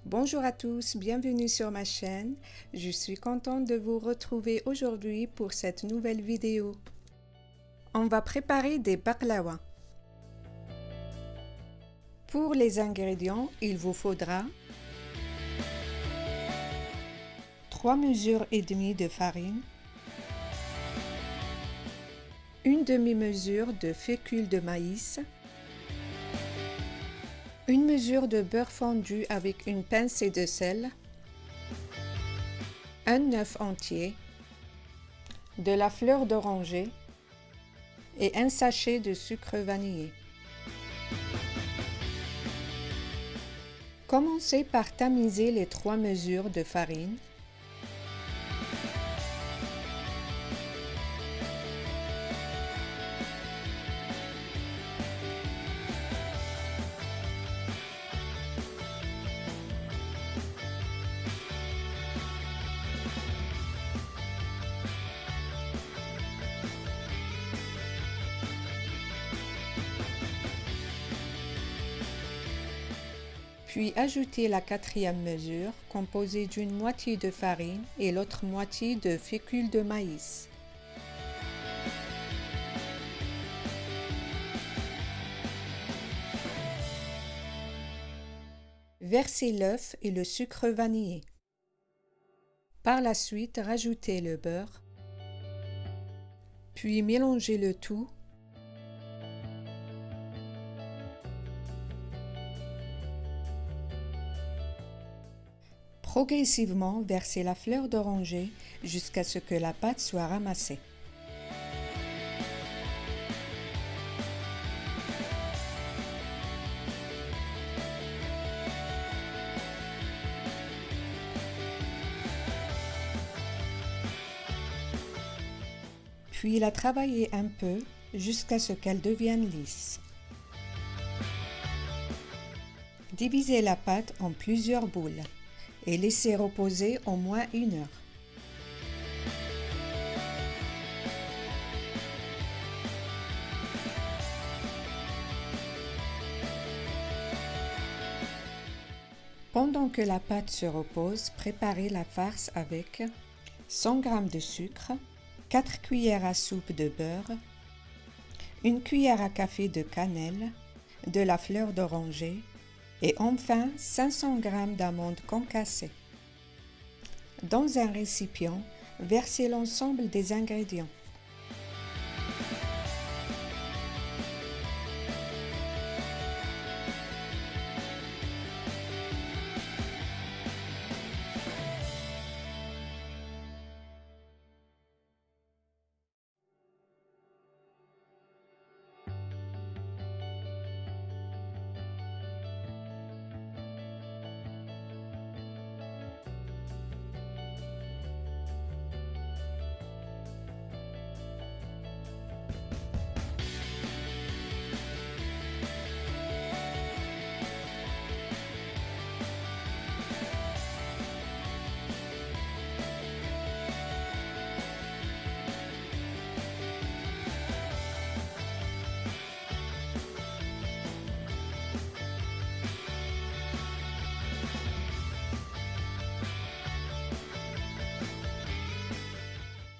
Bonjour à tous, bienvenue sur ma chaîne. Je suis contente de vous retrouver aujourd'hui pour cette nouvelle vidéo. On va préparer des baklawas. Pour les ingrédients, il vous faudra 3 mesures et demie de farine, une demi-mesure de fécule de maïs, une mesure de beurre fondu avec une pincée de sel, un œuf entier, de la fleur d'oranger et un sachet de sucre vanillé. Commencez par tamiser les 3 mesures de farine. Puis ajoutez la 4e mesure, composée d'une moitié de farine et l'autre moitié de fécule de maïs. Versez l'œuf et le sucre vanillé. Par la suite, rajoutez le beurre, puis mélangez le tout. Progressivement, versez la fleur d'oranger jusqu'à ce que la pâte soit ramassée. Puis la travaillez un peu jusqu'à ce qu'elle devienne lisse. Divisez la pâte en plusieurs boules et laissez reposer au moins 1 heure. Pendant que la pâte se repose, préparez la farce avec 100 g de sucre, 4 cuillères à soupe de beurre, 1 cuillère à café de cannelle, de la fleur d'oranger et enfin 500 g d'amandes concassées. Dans un récipient, versez l'ensemble des ingrédients.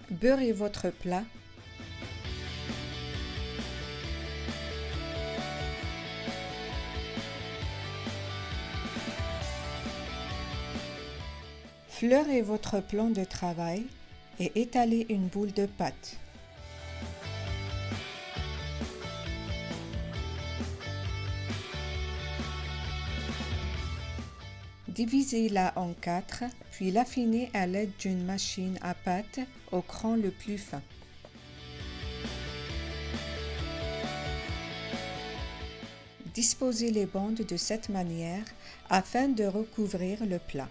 Beurrez votre plat. Fleurez votre plan de travail et étalez une boule de pâte. Divisez-la en 4, puis l'affinez à l'aide d'une machine à pâte au cran le plus fin. Disposez les bandes de cette manière afin de recouvrir le plat.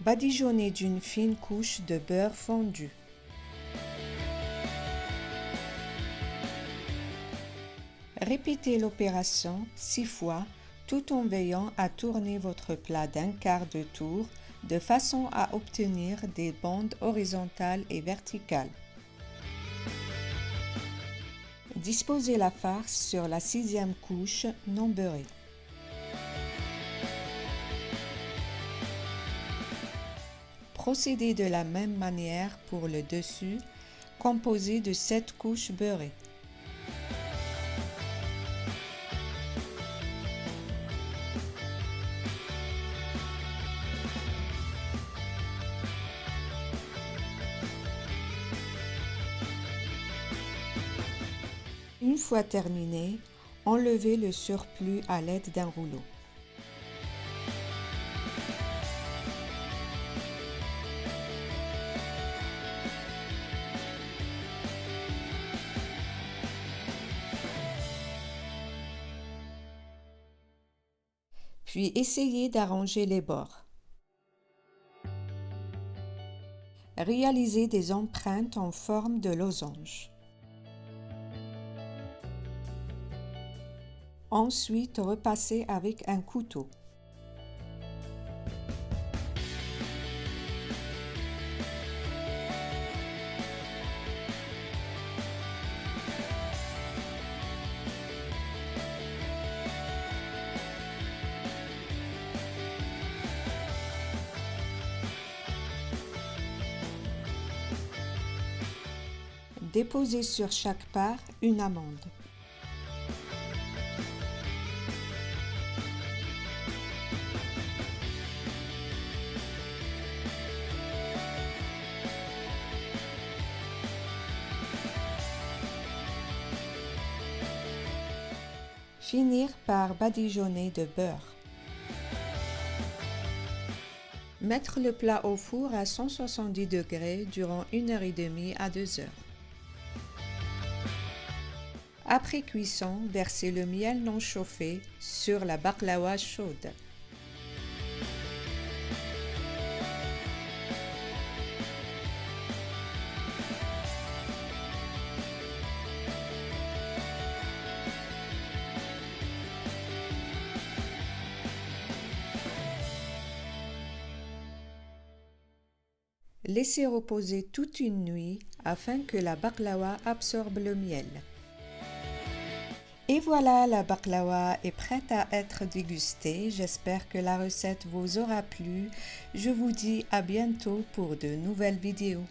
Badigeonnez d'une fine couche de beurre fondu. Répétez l'opération 6 fois tout en veillant à tourner votre plat d'un quart de tour de façon à obtenir des bandes horizontales et verticales. Disposez la farce sur la 6e couche non beurrée. Procédez de la même manière pour le dessus, composé de 7 couches beurrées. Une fois terminé, enlevez le surplus à l'aide d'un rouleau. Puis essayez d'arranger les bords. Réalisez des empreintes en forme de losange. Ensuite, repassez avec un couteau. Déposez sur chaque part une amande. Finir par badigeonner de beurre. Mettre le plat au four à 170 degrés durant 1h30 à 2 heures. Après cuisson, versez le miel non chauffé sur la baklawa chaude. Laissez reposer toute une nuit afin que la baklawa absorbe le miel. Et voilà, la baklawa est prête à être dégustée. J'espère que la recette vous aura plu. Je vous dis à bientôt pour de nouvelles vidéos.